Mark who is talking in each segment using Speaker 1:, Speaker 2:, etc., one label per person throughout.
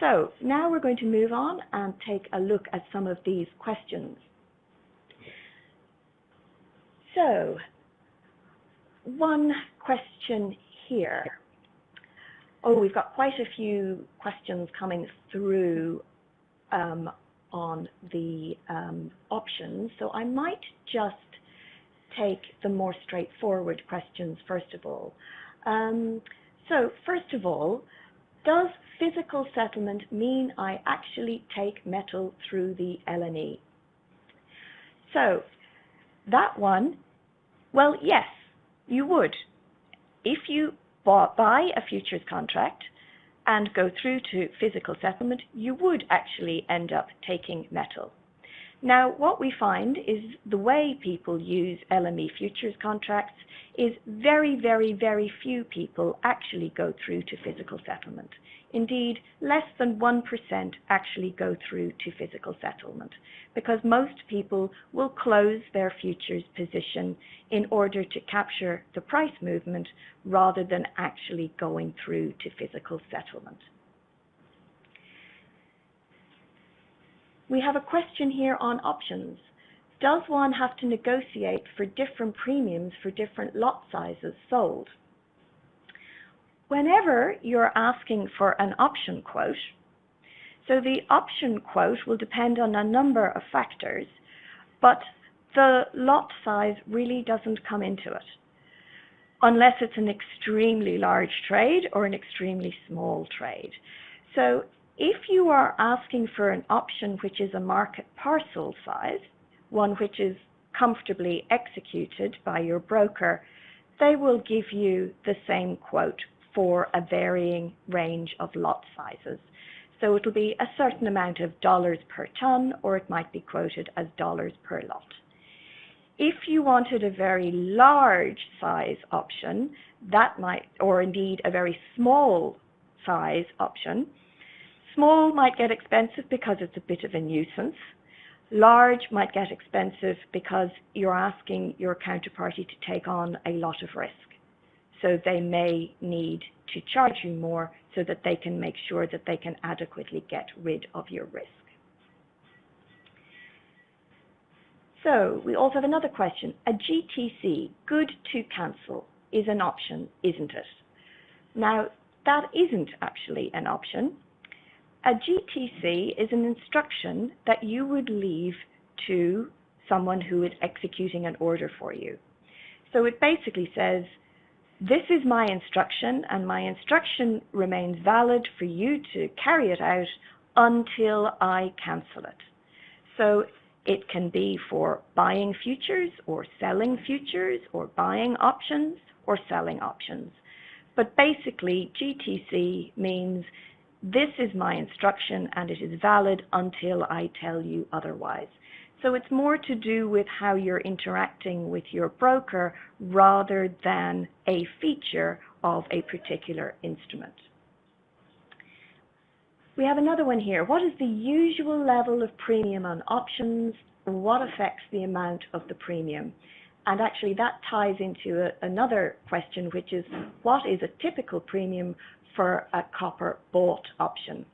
Speaker 1: So now we're going to move on and take a look at some of these questions. So, one question here. Oh, we've got quite a few questions coming through on the options, so I might just take the more straightforward questions first of all. So first of all, does physical settlement mean I actually take metal through the LME? So that one, well, yes, you would. If you buy a futures contract and go through to physical settlement, you would actually end up taking metal. Now, what we find is the way people use LME futures contracts is very, very, very few people actually go through to physical settlement. Indeed, less than 1% actually go through to physical settlement, because most people will close their futures position in order to capture the price movement rather than actually going through to physical settlement. We have a question here on options. Does one have to negotiate for different premiums for different lot sizes sold? Whenever you're asking for an option quote, so the option quote will depend on a number of factors, but the lot size really doesn't come into it, unless it's an extremely large trade or an extremely small trade. So if you are asking for an option which is a market parcel size, one which is comfortably executed by your broker, they will give you the same quote for a varying range of lot sizes. So it'll be a certain amount of dollars per ton, or it might be quoted as dollars per lot. If you wanted a very large size option, that might, or indeed a very small size option, small might get expensive because it's a bit of a nuisance. Large might get expensive because you're asking your counterparty to take on a lot of risk. So they may need to charge you more so that they can make sure that they can adequately get rid of your risk. So we also have another question. A GTC, good to cancel, is an option, isn't it? Now, that isn't actually an option. A GTC is an instruction that you would leave to someone who is executing an order for you. So it basically says, this is my instruction, and my instruction remains valid for you to carry it out until I cancel it. So it can be for buying futures or selling futures or buying options or selling options. But basically, GTC means this is my instruction and it is valid until I tell you otherwise. So it's more to do with how you're interacting with your broker rather than a feature of a particular instrument. We have another one here. What is the usual level of premium on options? What affects the amount of the premium? And actually that ties into another question, which is what is a typical premium for a copper bought option?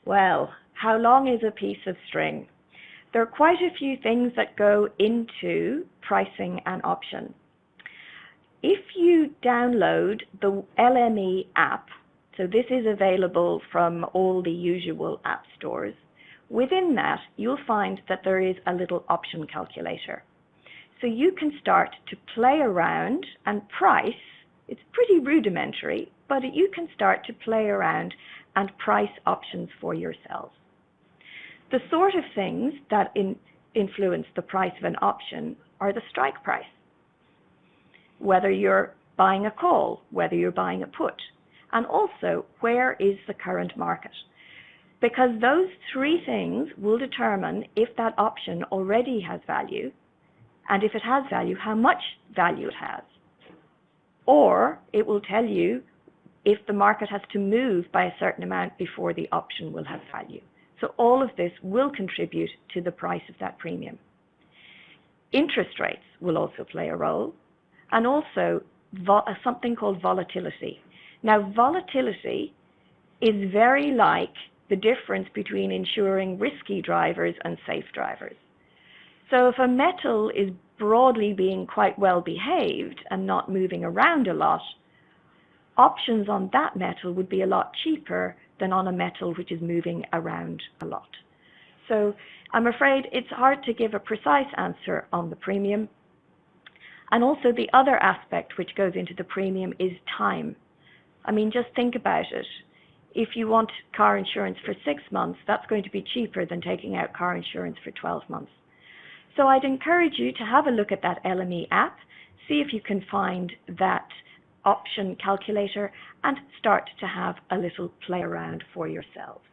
Speaker 1: Well, how long is a piece of string? There are quite a few things that go into pricing an option. If you download the LME app, so this is available from all the usual app stores, within that you'll find that there is a little option calculator. So you can start to play around and price. It's pretty rudimentary, but you can start to play around and price options for yourselves. The sort of things that influence the price of an option are the strike price, whether you're buying a call, whether you're buying a put, and also where is the current market. Because those three things will determine if that option already has value, and if it has value, how much value it has. Or it will tell you if the market has to move by a certain amount before the option will have value. So all of this will contribute to the price of that premium. Interest rates will also play a role, and also something called volatility. Now, volatility is very like the difference between insuring risky drivers and safe drivers. So if a metal is broadly being quite well behaved and not moving around a lot, options on that metal would be a lot cheaper than on a metal which is moving around a lot. So I'm afraid it's hard to give a precise answer on the premium. And also the other aspect which goes into the premium is time. I mean, just think about it. If you want car insurance for 6 months, that's going to be cheaper than taking out car insurance for 12 months. So I'd encourage you to have a look at that LME app, see if you can find that option calculator and start to have a little play around for yourselves.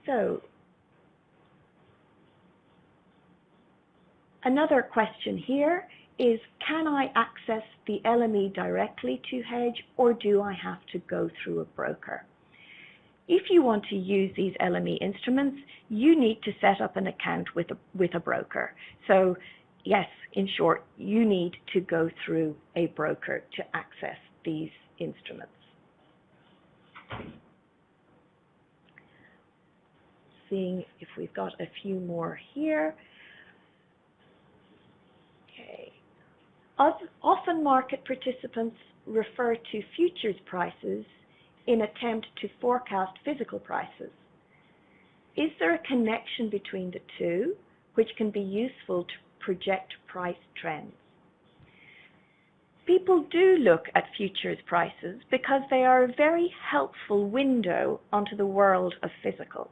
Speaker 1: So, another question here is, can I access the LME directly to hedge, or do I have to go through a broker? If you want to use these LME instruments, you need to set up an account with a broker. So yes, in short, you need to go through a broker to access these instruments. Seeing if we've got a few more here. Okay. Often market participants refer to futures prices in attempt to forecast physical prices. Is there a connection between the two which can be useful to project price trends? People do look at futures prices because they are a very helpful window onto the world of physical.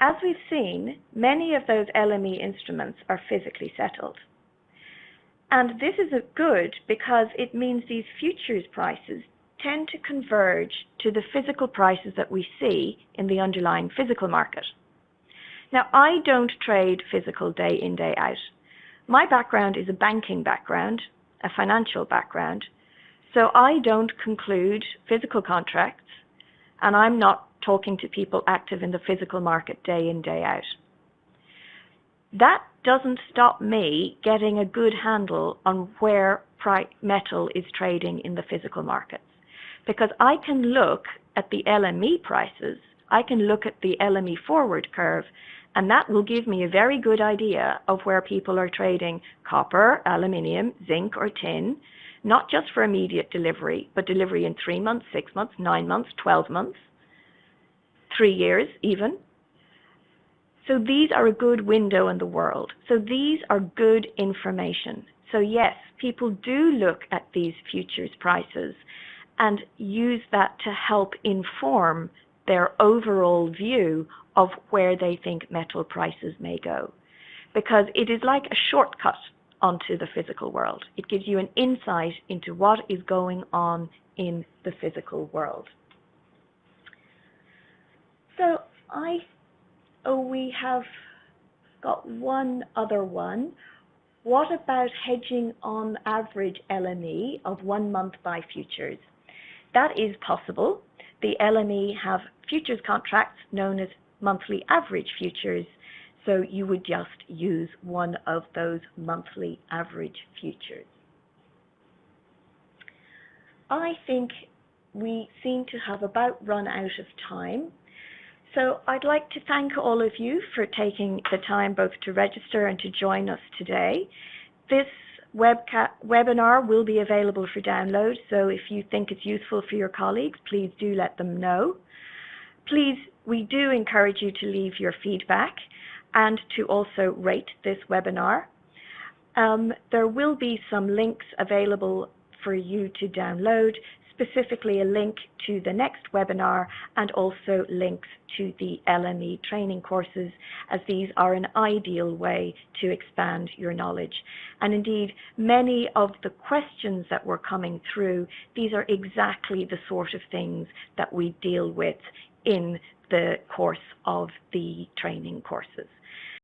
Speaker 1: As we've seen, many of those LME instruments are physically settled. And this is good because it means these futures prices tend to converge to the physical prices that we see in the underlying physical market. Now, I don't trade physical day in, day out. My background is a banking background, a financial background, so I don't conclude physical contracts, and I'm not talking to people active in the physical market day in, day out. That doesn't stop me getting a good handle on where metal is trading in the physical markets, because I can look at the LME prices, I can look at the LME forward curve, and that will give me a very good idea of where people are trading copper, aluminium, zinc, or tin, not just for immediate delivery, but delivery in 3 months, 6 months, 9 months, 12 months, 3 years even. So these are a good window in the world. So these are good information. So yes, people do look at these futures prices and use that to help inform their overall view of where they think metal prices may go. Because it is like a shortcut onto the physical world. It gives you an insight into what is going on in the physical world. So we have got one other one. What about hedging on average LME of 1 month buy futures? That is possible. The LME have futures contracts known as monthly average futures, so you would just use one of those monthly average futures. I think we seem to have about run out of time. So I'd like to thank all of you for taking the time both to register and to join us today. This webinar will be available for download, so if you think it's useful for your colleagues, please do let them know. Please, we do encourage you to leave your feedback and to also rate this webinar. There will be some links available for you to download, specifically a link to the next webinar and also links to the LME training courses, as these are an ideal way to expand your knowledge. And indeed, many of the questions that were coming through, these are exactly the sort of things that we deal with in the course of the training courses.